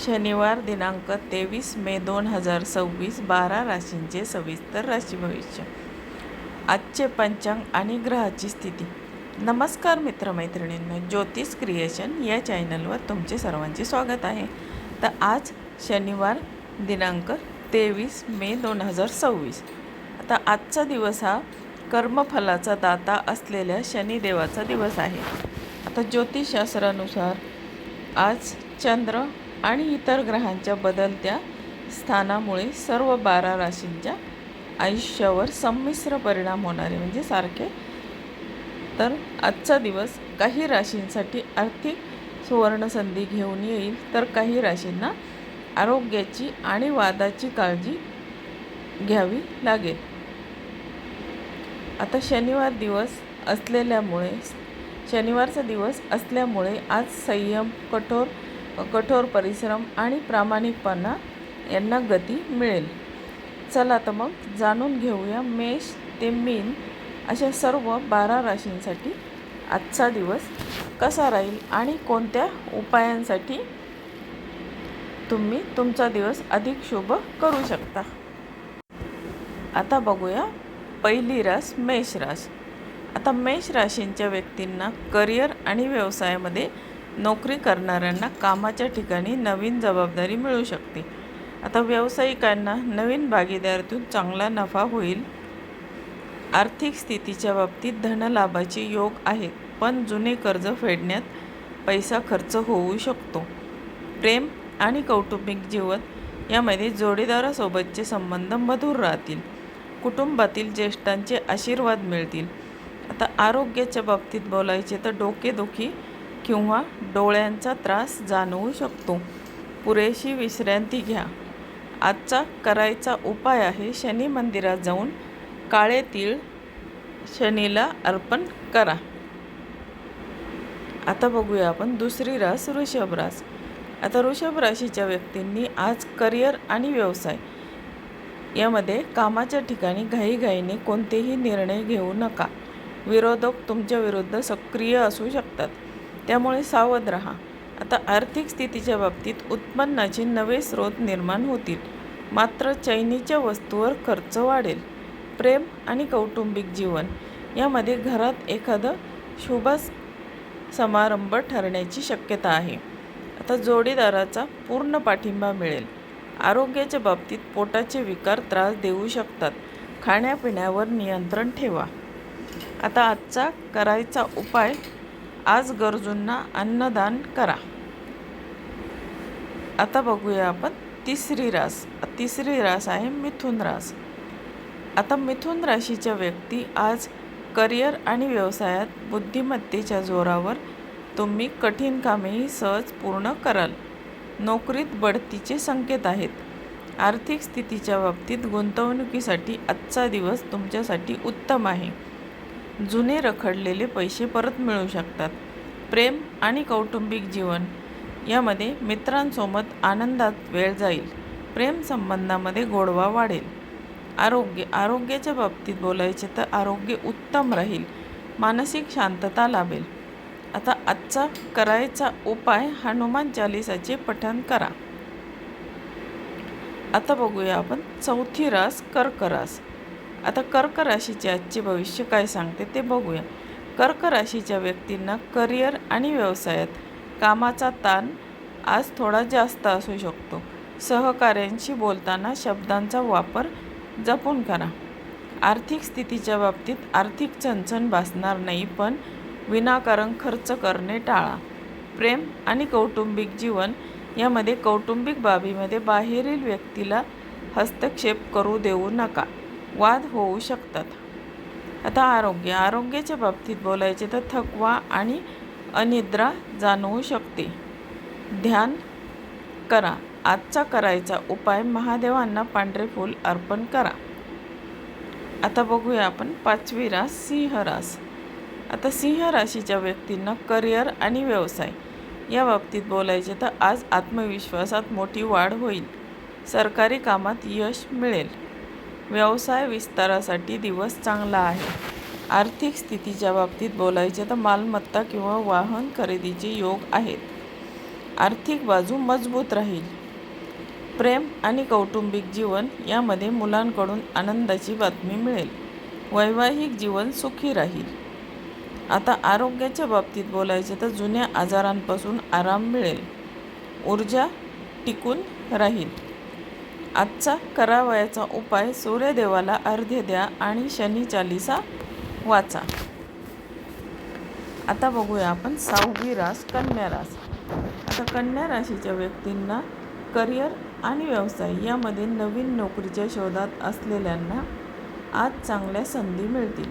शनिवार दिनांक 23 मे 2026 12 राशींचे सविस्तर राशी भविष्य. आजचे पंचांग आणि ग्रहाची स्थिती. नमस्कार मित्रमैत्रिणींनो, ज्योतिष क्रिएशन या चॅनलवर तुमचे सर्वांचे स्वागत आहे. तर आज शनिवार दिनांक 23 मे 2026. आता आजचा दिवस हा कर्मफलाचा दाता असलेल्या शनिदेवाचा दिवस आहे. आता ज्योतिषशास्त्रानुसार आज चंद्र आणि इतर ग्रहांच्या बदलत्या स्थानामुळे सर्व 12 राशींच्या आयुष्यावर संमिश्र परिणाम होणारे म्हणजे सारखे. तर आजचा दिवस काही राशींसाठी आर्थिक सुवर्णसंधी घेऊन येईल, तर काही राशींना आरोग्याची आणि वादाची काळजी घ्यावी लागेल. आता शनिवारचा दिवस असल्यामुळे आज संयम, कठोर परिश्रम आणि प्रामाणिकपणा यांना गती मिळेल. चला तर मग जाणून घेऊया मेष ते मीन अशा सर्व 12 राशींसाठी आजचा दिवस कसा राहील आणि कोणत्या उपायांसाठी तुम्ही तुमचा दिवस अधिक शुभ करू शकता. आता बघूया पहिली रास मेष रास. आता मेष राशींच्या व्यक्तींना करिअर आणि व्यवसायामध्ये नोकरी करणाऱ्यांना कामाच्या ठिकाणी नवीन जबाबदारी मिळू शकते. आता व्यावसायिकांना नवीन भागीदारीतून चांगला नफा होईल. आर्थिक स्थितीच्या बाबतीत धनलाभाचे योग आहेत, पण जुने कर्ज फेडण्यात पैसा खर्च होऊ शकतो. प्रेम आणि कौटुंबिक जीवन यामध्ये जोडीदारासोबतचे संबंध मधुर राहतील. कुटुंबातील ज्येष्ठांचे आशीर्वाद मिळतील. आता आरोग्याच्या बाबतीत बोलायचे तर डोकेदुखी किंवा डोळ्यांचा त्रास जाणवू शकतो. पुरेशी विश्रांती घ्या. आजचा करायचा उपाय आहे शनी मंदिरात जाऊन काळे तीळ शनीला अर्पण करा. आता बघूया आपण दुसरी रास वृषभ रास. आता वृषभ राशीच्या व्यक्तींनी आज करिअर आणि व्यवसाय यामध्ये कामाच्या ठिकाणी घाईघाईने कोणतेही निर्णय घेऊ नका. विरोधक तुमच्या विरुद्ध सक्रिय असू शकतात, त्यामुळे सावध राहा. आता आर्थिक स्थितीच्या बाबतीत उत्पन्नाचे नवे स्रोत निर्माण होतील, मात्र चैनीच्या वस्तूवर खर्च वाढेल. प्रेम आणि कौटुंबिक जीवन यामध्ये घरात एखादं शुभ समारंभ ठरण्याची शक्यता आहे. आता जोडीदाराचा पूर्ण पाठिंबा मिळेल. आरोग्याच्या बाबतीत पोटाचे विकार त्रास देऊ शकतात. खाण्यापिण्यावर नियंत्रण ठेवा. आता आजचा करायचा उपाय, आज गरजूंना अन्नदान करा. आता बघूया आपण तिसरी रास आहे मिथुन रास. आता मिथुन राशीच्या व्यक्ती आज करिअर आणि व्यवसायात बुद्धिमत्तेच्या जोरावर तुम्ही कठीण कामेही सहज पूर्ण कराल. नोकरीत बढतीचे संकेत आहेत. आर्थिक स्थितीच्या बाबतीत गुंतवणुकीसाठी आजचा दिवस तुमच्यासाठी उत्तम आहे. जुने रखडलेले पैसे परत मिळू शकतात. प्रेम आणि कौटुंबिक जीवन यामध्ये मित्रांसोबत आनंदात वेळ जाईल. प्रेम संबंधामध्ये गोडवा वाढेल. आरोग्याच्या बाबतीत बोलायचे तर आरोग्य उत्तम राहील. मानसिक शांतता लाभेल. आता आजचा करायचा उपाय हनुमान चालीसाचे पठण करा. आता बघूया आपण चौथी रास कर्क रास. आता कर्क राशीचे आजचे भविष्य काय सांगते ते बघूया. कर्क राशीच्या व्यक्तींना करिअर आणि व्यवसायात कामाचा ताण आज थोडा जास्त असू शकतो. सहकाऱ्यांशी बोलताना शब्दांचा वापर जपून करा. आर्थिक स्थितीच्या बाबतीत आर्थिक चणचण भासणार नाही, पण विनाकारण खर्च करणे टाळा. प्रेम आणि कौटुंबिक जीवन यामध्ये कौटुंबिक बाबीमध्ये बाहेरील व्यक्तीला हस्तक्षेप करू देऊ नका. वाद होऊ शकतात. आता आरोग्याच्या बाबतीत बोलायचे तर थकवा आणि अनिद्रा जाणवू शकते. ध्यान करा. आजचा करायचा उपाय महादेवांना पांढरे फूल अर्पण करा. आता बघूया आपण पाचवी रास सिंह रास. आता सिंह राशीच्या व्यक्तींना करिअर आणि व्यवसाय या बाबतीत बोलायचे तर आज आत्मविश्वासात मोठी वाढ होईल. सरकारी कामात यश मिळेल. व्यवसाय विस्तारासाठी दिवस चांगला आहे. आर्थिक स्थितीच्या बाबतीत बोलायचे तर मालमत्ता किंवा वाहन खरेदीचे योग आहेत. आर्थिक बाजू मजबूत राहील. प्रेम आणि कौटुंबिक जीवन यामध्ये मुलांकडून आनंदाची बातमी मिळेल. वैवाहिक जीवन सुखी राहील. आता आरोग्याच्या बाबतीत बोलायचे तर जुन्या आजारांपासून आराम मिळेल. ऊर्जा टिकून राहील. आजचा करावयाचा उपाय सूर्यदेवाला अर्घ्य द्या आणि शनी चालीसा वाचा. आता बघूया आपण 6वी रास कन्या रास. आता कन्या राशीच्या व्यक्तींना करिअर आणि व्यवसाय यामध्ये नवीन नोकरीच्या शोधात असलेल्यांना आज चांगल्या संधी मिळतील.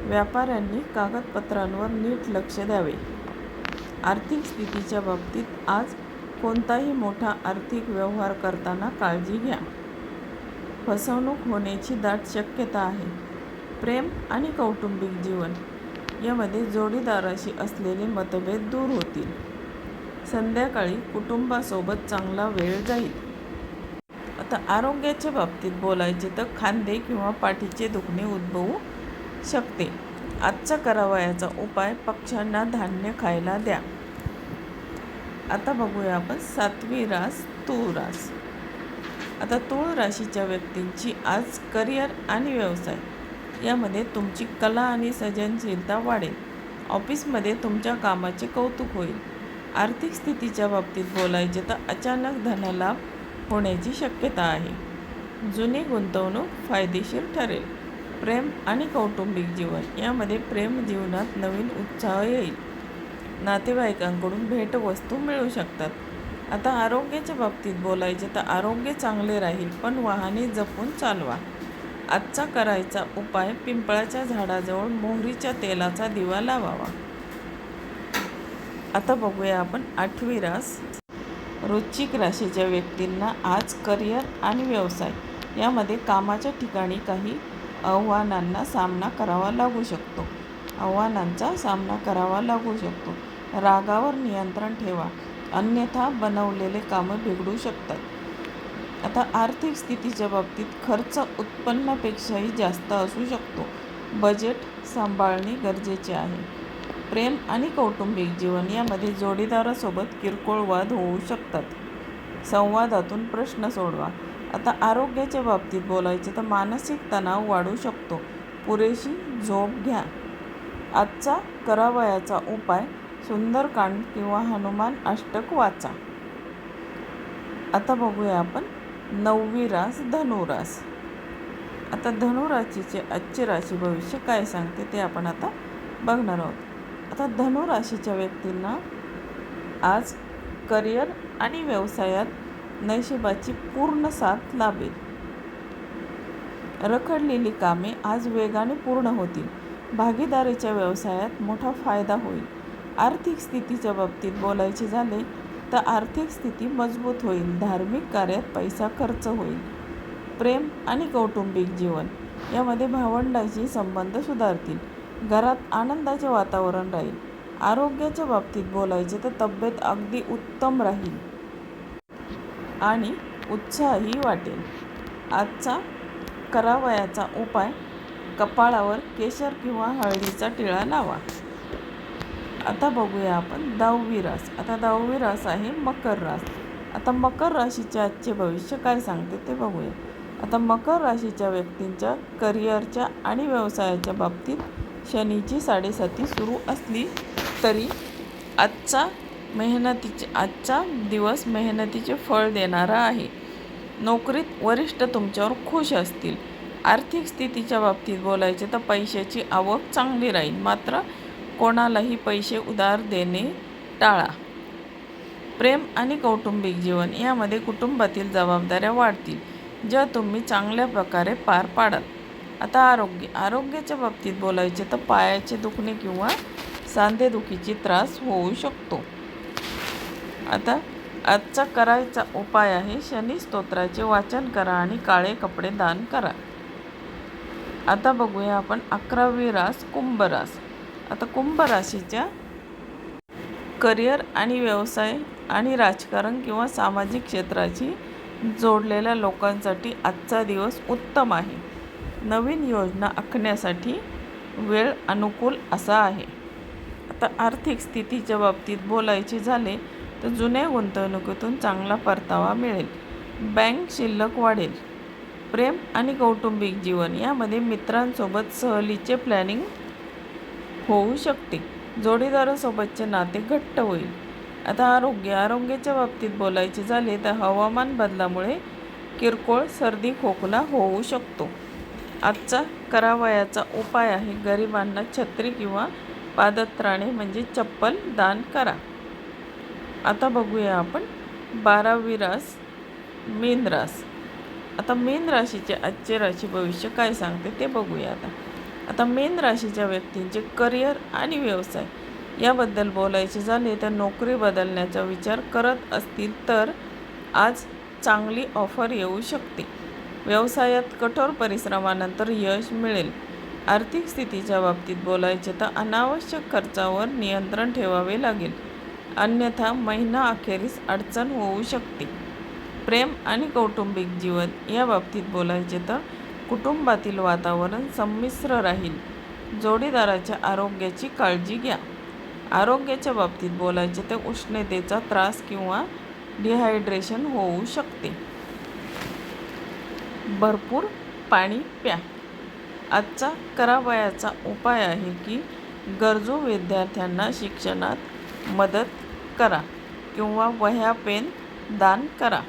व्यापाऱ्यांनी कागदपत्रांवर नीट लक्ष द्यावे. आर्थिक स्थितीच्या बाबतीत आज कोणताही मोठा आर्थिक व्यवहार करताना काळजी घ्या. फसवणूक होण्याची दाट शक्यता आहे. प्रेम आणि कौटुंबिक जीवन यामध्ये जोडीदाराशी असलेले मतभेद दूर होतील. संध्याकाळी कुटुंबासोबत चांगला वेळ जाईल. आता आरोग्याच्या बाबतीत बोलायचे तर खांदे किंवा पाठीचे दुखणे उद्भवू शकते. आजचा करावयाचा उपाय पक्ष्यांना धान्य खायला द्या. आता बघूया आपण 7वी रास तूळ रास. आता तूळ राशीच्या व्यक्तींची आज करिअर आणि व्यवसाय यामध्ये तुमची कला आणि सर्जनशीलता वाढेल. ऑफिसमध्ये तुमच्या कामाचे कौतुक होईल. आर्थिक स्थितीच्या बाबतीत बोलायचे तर अचानक धनलाभ होण्याची शक्यता आहे. जुनी गुंतवणूक फायदेशीर ठरेल. प्रेम आणि कौटुंबिक जीवन यामध्ये प्रेम जीवनात नवीन उत्साह येईल. नातेवाईकांकडून भेटवस्तू मिळू शकतात. आता आरोग्याच्या बाबतीत बोलायचे तर आरोग्य चांगले राहील, पण वाहने जपून चालवा. आजचा करायचा उपाय पिंपळाच्या झाडाजवळ मोहरीच्या तेलाचा दिवा लावावा. आता बघूया आपण 8वी रास वृश्चिक राशीच्या व्यक्तींना आज करिअर आणि व्यवसाय यामध्ये कामाच्या ठिकाणी काही आव्हानांचा सामना करावा लागू शकतो. रागावर नियंत्रण ठेवा, अन्यथा बनवलेले कामं बिघडू शकतात. आता आर्थिक स्थितीच्या बाबतीत खर्च उत्पन्नापेक्षाही जास्त असू शकतो. बजेट सांभाळणे गरजेचे आहे. प्रेम आणि कौटुंबिक जीवन यामध्ये जोडीदारासोबत किरकोळ वाद होऊ शकतात. संवादातून प्रश्न सोडवा. आता आरोग्याच्या बाबतीत बोलायचे तर मानसिक तणाव वाढू शकतो. पुरेशी झोप घ्या. आजचा करावयाचा उपाय सुंदरकांड किंवा हनुमान अष्टक वाचा. आता बघूया आपण 9वी रास धनुरास. आता धनुराशीचे आजचे राशी भविष्य काय सांगते ते आपण आता बघणार आहोत. आता धनुराशीच्या व्यक्तींना आज करिअर आणि व्यवसायात नशिबाची पूर्ण साथ लाभेल. रखडलेली कामे आज वेगाने पूर्ण होतील. भागीदारीच्या व्यवसायात मोठा फायदा होईल. आर्थिक स्थितीच्या बाबतीत बोलायचे झाले तर आर्थिक स्थिती मजबूत होईल. धार्मिक कार्यात पैसा खर्च होईल. प्रेम आणि कौटुंबिक जीवन यामध्ये भावंडांशी संबंध सुधारतील. घरात आनंदाचे वातावरण राहील. आरोग्याच्या बाबतीत बोलायचे तर तब्येत अगदी उत्तम राहील आणि उत्साहही वाटेल. आजचा करावयाचा उपाय कपाळावर केशर किंवा हळदीचा टिळा लावा. आता बघूया आपण 10वी रास. आता 10वी रास आहे मकर रास. आता मकर राशीचे आजचे भविष्य काय सांगते ते बघूया. आता मकर राशीच्या व्यक्तींच्या करिअरच्या आणि व्यवसायाच्या बाबतीत शनीची 7.5 सुरू असली तरी आजचा दिवस मेहनतीचे फळ देणारा आहे. नोकरीत वरिष्ठ तुमच्यावर खुश असतील. आर्थिक स्थितीच्या बाबतीत बोलायचे तर पैशाची आवक चांगली राहील, मात्र कोणालाही पैसे उधार देणे टाळा. प्रेम आणि कौटुंबिक जीवन यामध्ये कुटुंबातील जबाबदाऱ्या वाढतील, ज्या तुम्ही चांगल्या प्रकारे पार पाडाल. आता आरोग्याच्या बाबतीत बोलायचे तर पायाचे दुखणे किंवा सांधेदुखीची त्रास होऊ शकतो. आता आजचा करायचा उपाय आहे शनी स्तोत्राचे वाचन करा आणि काळे कपडे दान करा. आता बघूया आपण 11वी रास कुंभ रास. आता कुंभ राशीच्या करिअर आणि व्यवसाय आणि राजकारण किंवा सामाजिक क्षेत्राशी जोडलेल्या लोकांसाठी आजचा दिवस उत्तम आहे. नवीन योजना आखण्यासाठी वेळ अनुकूल असा आहे. आता आर्थिक स्थितीच्या बाबतीत बोलायचे झाले तर जुन्या गुंतवणुकीतून चांगला परतावा मिळेल. बँक शिल्लक वाढेल. प्रेम आणि कौटुंबिक जीवन यामध्ये मित्रांसोबत सहलीचे प्लॅनिंग होऊ शकते. जोडीदारासोबतचे नाते घट्ट होईल. आता आरोग्याच्या बाबतीत बोलायचे झाले तर हवामान बदलामुळे किरकोळ सर्दी खोकला होऊ शकतो. आजचा करावयाचा उपाय आहे गरिबांना छत्री किंवा पादत्राणे म्हणजे चप्पल दान करा. आता बघूया आपण 12वी रास मीन रास. आता मीन राशीचे आजचे राशी भविष्य काय सांगते ते बघूया. आता मीन राशीच्या व्यक्तींचे करिअर आणि व्यवसाय याबद्दल बोलायचे झाले तर नोकरी बदलण्याचा विचार करत असतील तर आज चांगली ऑफर येऊ शकते. व्यवसायात कठोर परिश्रमानंतर यश मिळेल. आर्थिक स्थितीच्या बाबतीत बोलायचे तर अनावश्यक खर्चावर नियंत्रण ठेवावे लागेल, अन्यथा महिना अखेरीस अडचण होऊ शकते. प्रेम आणि कौटुंबिक जीवन या बाबतीत बोलायचे तर कुटुंबातील वातावरण संमिश्र राहील. जोडीदाराच्या आरोग्याची काळजी घ्या. आरोग्याच्या बाबतीत बोलायचे तर उष्णतेचा त्रास किंवा डिहायड्रेशन होऊ शकते. भरपूर पाणी प्या. आजचा करावयाचा उपाय आहे की गरजू विद्यार्थ्यांना शिक्षणात मदत करा किंवा वह्या पेन दान करा.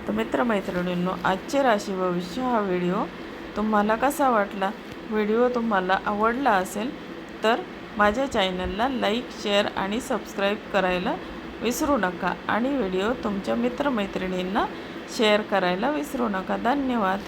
तर मित्रमैत्रिणींनो, आजचे राशी भविष्य हा व्हिडिओ तुम्हाला कसा वाटला? व्हिडिओ तुम्हाला आवडला असेल तर माझ्या चॅनलला लाईक, शेअर आणि सबस्क्राईब करायला विसरू नका आणि व्हिडिओ तुमच्या मित्रमैत्रिणींना शेअर करायला विसरू नका. धन्यवाद.